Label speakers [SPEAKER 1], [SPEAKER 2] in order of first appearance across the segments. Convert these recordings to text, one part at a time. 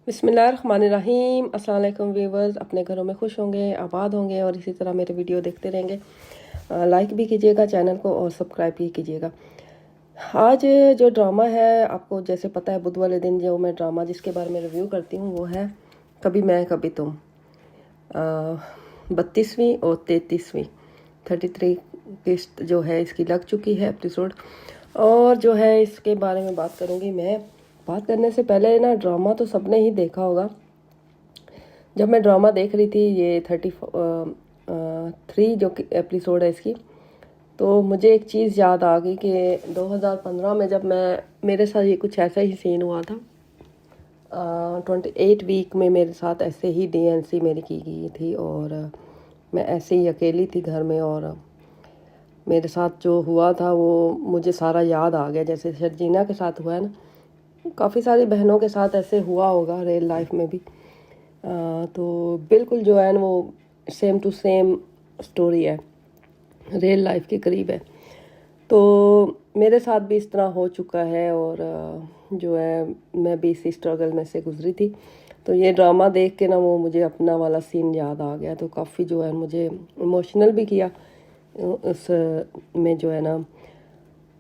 [SPEAKER 1] बिस्मिल्लाहिर्रहमानिर्रहीम। अस्सलाम वालेकुम व्यूवर्स, अपने घरों में खुश होंगे, आबाद होंगे और इसी तरह मेरे वीडियो देखते रहेंगे। लाइक भी कीजिएगा चैनल को और सब्सक्राइब भी कीजिएगा। आज जो ड्रामा है, आपको जैसे पता है बुध वाले दिन जो मैं ड्रामा जिसके बारे में रिव्यू करती हूँ वो है कभी मैं कभी तुम। 32वीं और 33वीं 33 किस्त जो है इसकी लग चुकी है एपिसोड, और जो है इसके बारे में बात करूँगी मैं। बात करने से पहले ना, ड्रामा तो सबने ही देखा होगा। जब मैं ड्रामा देख रही थी ये 33 जो एपिसोड है इसकी, तो मुझे एक चीज़ याद आ गई कि 2015 में जब मेरे साथ ये कुछ ऐसा ही सीन हुआ था। 28 वीक में मेरे साथ ऐसे ही डीएनसी मेरी की गई थी और मैं ऐसे ही अकेली थी घर में, और मेरे साथ जो हुआ था वो मुझे सारा याद आ गया। जैसे शर्जीना के साथ हुआ है ना, काफ़ी सारी बहनों के साथ ऐसे हुआ होगा रियल लाइफ में भी। तो बिल्कुल जो है ना वो सेम टू सेम स्टोरी है, रियल लाइफ के करीब है। तो मेरे साथ भी इस तरह हो चुका है और जो है मैं भी इसी स्ट्रगल में से गुजरी थी। तो ये ड्रामा देख के ना वो मुझे अपना वाला सीन याद आ गया, तो काफ़ी जो है मुझे इमोशनल भी किया उस में जो है ना।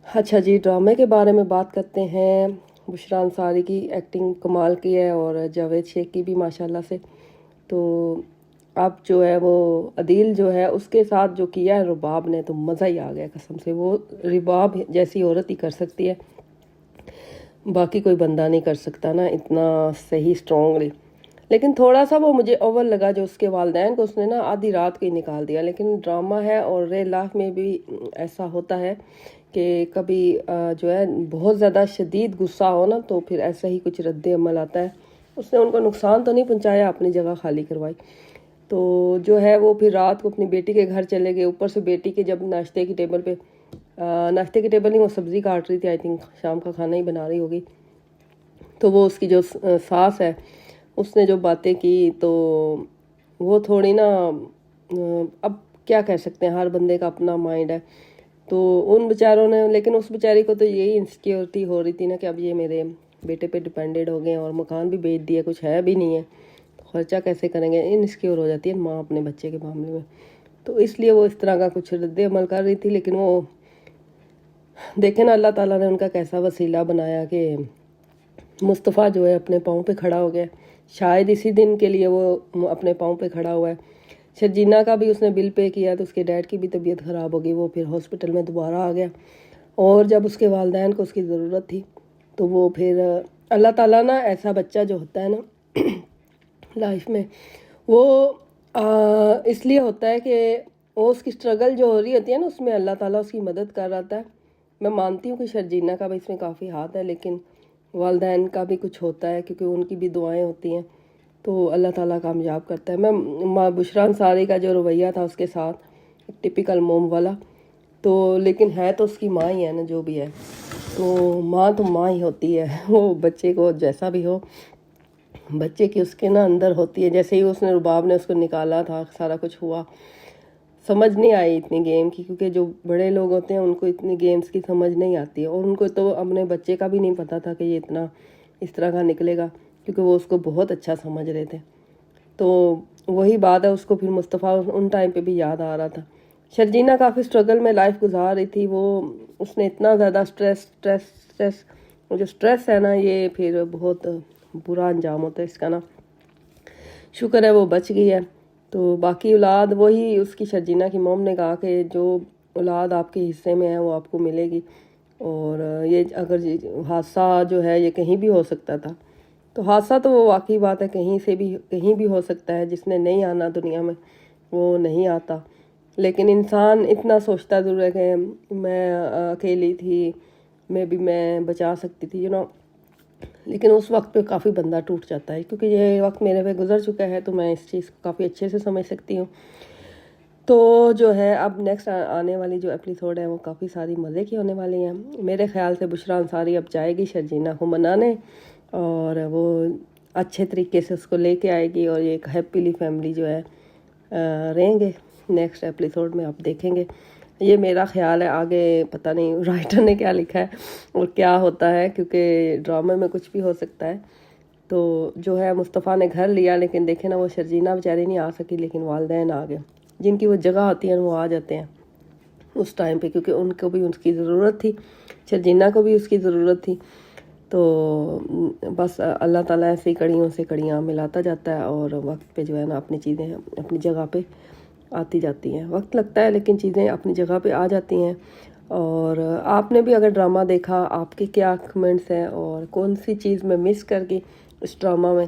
[SPEAKER 1] अच्छा जी, ड्रामे के बारे में बात करते हैं। बुशरा अंसारी की एक्टिंग कमाल की है और जावेद शेख की भी माशाल्लाह से। तो अब जो है वो अदील जो है उसके साथ जो किया है रुबाब ने, तो मज़ा ही आ गया कसम से। वो रुबाब जैसी औरत ही कर सकती है, बाकी कोई बंदा नहीं कर सकता ना इतना सही स्ट्रॉन्गली। लेकिन थोड़ा सा वो मुझे ओवर लगा जो उसके वालिदैन को उसने ना आधी रात को ही निकाल दिया। लेकिन ड्रामा है और रियल लाइफ में भी ऐसा होता है कि कभी जो है बहुत ज़्यादा शदीद गुस्सा हो ना, तो फिर ऐसा ही कुछ रद्द अमल आता है। उसने उनको नुकसान तो नहीं पहुंचाया, अपनी जगह खाली करवाई। तो जो है वो फिर रात को अपनी बेटी के घर चले गए। ऊपर से बेटी के जब नाश्ते की टेबल पे नाश्ते की टेबल नहीं, वो सब्ज़ी काट रही थी, आई थिंक शाम का खाना ही बना रही होगी। तो वो उसकी जो सास है उसने जो बातें की, तो वो थोड़ी ना अब क्या कह सकते हैं, हर बंदे का अपना माइंड है। तो उन बेचारों ने, लेकिन उस बेचारी को तो यही इनसिक्योरिटी हो रही थी ना कि अब ये मेरे बेटे पे डिपेंडेड हो गए और मकान भी बेच दिया, कुछ है भी नहीं है, तो खर्चा कैसे करेंगे। इनसिक्योर हो जाती है माँ अपने बच्चे के मामले में। तो इसलिए वो इस तरह का कुछ रद्द अमल कर रही थी। लेकिन वो देखे ना, अल्लाह ताला ने उनका कैसा वसीला बनाया कि मुस्तफ़ा जो है अपने पाँव पे खड़ा हो गया। शायद इसी दिन के लिए वो अपने पाँव पे खड़ा हुआ है। शर्जीना का भी उसने बिल पे किया तो उसके डैड की भी तबीयत ख़राब हो गई, वो फिर हॉस्पिटल में दोबारा आ गया। और जब उसके वालिदैन को उसकी ज़रूरत थी तो वो फिर अल्लाह ताला ना ऐसा बच्चा जो होता है ना लाइफ में, वो इसलिए होता है कि वो उसकी स्ट्रगल जो हो रही होती है ना, उसमें अल्लाह ताला उसकी मदद कर रहा है। मैं मानती हूँ कि शर्जीना का भी इसमें काफ़ी हाथ है, लेकिन वालिदैन का भी कुछ होता है क्योंकि उनकी भी दुआएं होती हैं, तो अल्लाह ताला कामयाब करता है। मैं बुशरा अंसारी का जो रवैया था उसके साथ, टिपिकल मोम वाला, तो लेकिन है तो उसकी माँ ही है ना जो भी है। तो माँ तो माँ ही होती है, वो बच्चे को जैसा भी हो, बच्चे की उसके ना अंदर होती है। जैसे ही उसने रुबाब ने उसको निकाला था, सारा कुछ हुआ, समझ नहीं आई इतनी गेम की, क्योंकि जो बड़े लोग होते हैं उनको इतनी गेम्स की समझ नहीं आती है। और उनको तो अपने बच्चे का भी नहीं पता था कि ये इतना इस तरह का निकलेगा, क्योंकि वो उसको बहुत अच्छा समझ रहे थे। तो वही बात है, उसको फिर मुस्तफ़ा उन टाइम पे भी याद आ रहा था। शर्जीना काफ़ी स्ट्रगल में लाइफ गुजार रही थी। वो उसने इतना ज़्यादा स्ट्रेस जो स्ट्रेस है ना, ये फिर बहुत बुरा अंजाम होता है इसका ना। शुक्र है वो बच गई है। तो बाकी औलाद, वही उसकी शर्जीना की मोम ने कहा कि जो औलाद आपके हिस्से में है वो आपको मिलेगी। और ये अगर हादसा जो है ये कहीं भी हो सकता था, तो हादसा तो वो वाकई बात है, कहीं भी हो सकता है। जिसने नहीं आना दुनिया में वो नहीं आता। लेकिन इंसान इतना सोचता ज़रूर है कि मैं अकेली थी, मैं बचा सकती थी, लेकिन उस वक्त पे काफ़ी बंदा टूट जाता है। क्योंकि ये वक्त मेरे पे गुजर चुका है, तो मैं इस चीज़ को काफ़ी अच्छे से समझ सकती हूँ। तो जो है अब नेक्स्ट आने वाली जो एपिसोड है वो काफ़ी सारी मज़े की होने वाली हैं। मेरे ख्याल से बुशरा अंसारी अब जाएगी शर्जीना को मनाने, और वो अच्छे तरीके से उसको लेके आएगी, और ये एक हैप्पीली फैमिली जो है रहेंगे। नेक्स्ट एपिसोड में आप देखेंगे, ये मेरा ख्याल है। आगे पता नहीं राइटर ने क्या लिखा है और क्या होता है, क्योंकि ड्रामे में कुछ भी हो सकता है। तो जो है मुस्तफ़ा ने घर लिया, लेकिन देखे ना वो शर्जीना बेचारी नहीं आ सकी, लेकिन वालिदैन आ गए। जिनकी वो जगह होती है वो आ जाते हैं उस टाइम पे, क्योंकि उनको भी उसकी ज़रूरत थी, शर्जीना को भी उसकी ज़रूरत थी। तो बस अल्लाह ताला ऐसे ही कड़ियों से कड़ियाँ मिलाता जाता है और वक्त पे जो है ना अपनी चीज़ें अपनी जगह पे आती जाती हैं। वक्त लगता है लेकिन चीज़ें अपनी जगह पे आ जाती हैं। और आपने भी अगर ड्रामा देखा, आपके क्या कमेंट्स हैं और कौन सी चीज़ मैं मिस कर गई इस ड्रामा में,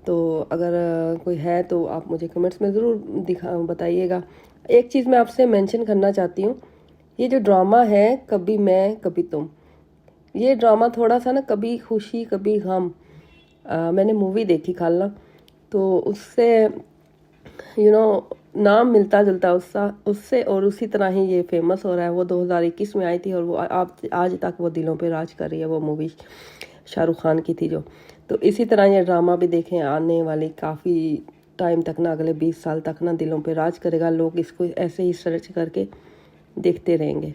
[SPEAKER 1] तो अगर कोई है तो आप मुझे कमेंट्स में ज़रूर बताइएगा। एक चीज़ मैं आपसे मेंशन करना चाहती हूँ, ये जो ड्रामा है कभी मैं कभी तुम, ये ड्रामा थोड़ा सा ना कभी खुशी कभी गम, मैंने मूवी देखी खाला, तो उससे नाम मिलता जुलता उससे और उसी तरह ही ये फेमस हो रहा है। वो 2021 में आई थी और वो आज तक वो दिलों पे राज कर रही है, वो मूवी शाहरुख खान की थी जो। तो इसी तरह ये ड्रामा भी देखें, आने वाली काफ़ी टाइम तक ना, अगले 20 साल तक ना दिलों पे राज करेगा। लोग इसको ऐसे ही सर्च करके देखते रहेंगे।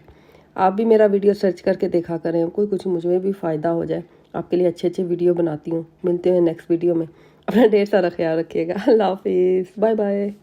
[SPEAKER 1] आप भी मेरा वीडियो सर्च करके देखा करें, कोई कुछ मुझे भी फ़ायदा हो जाए। आपके लिए अच्छे अच्छे वीडियो बनाती हूँ। मिलते हैं नेक्स्ट वीडियो में। अपना ढेर सारा ख्याल रखिएगा। अल्लाह हाफिज़, बाय बाय।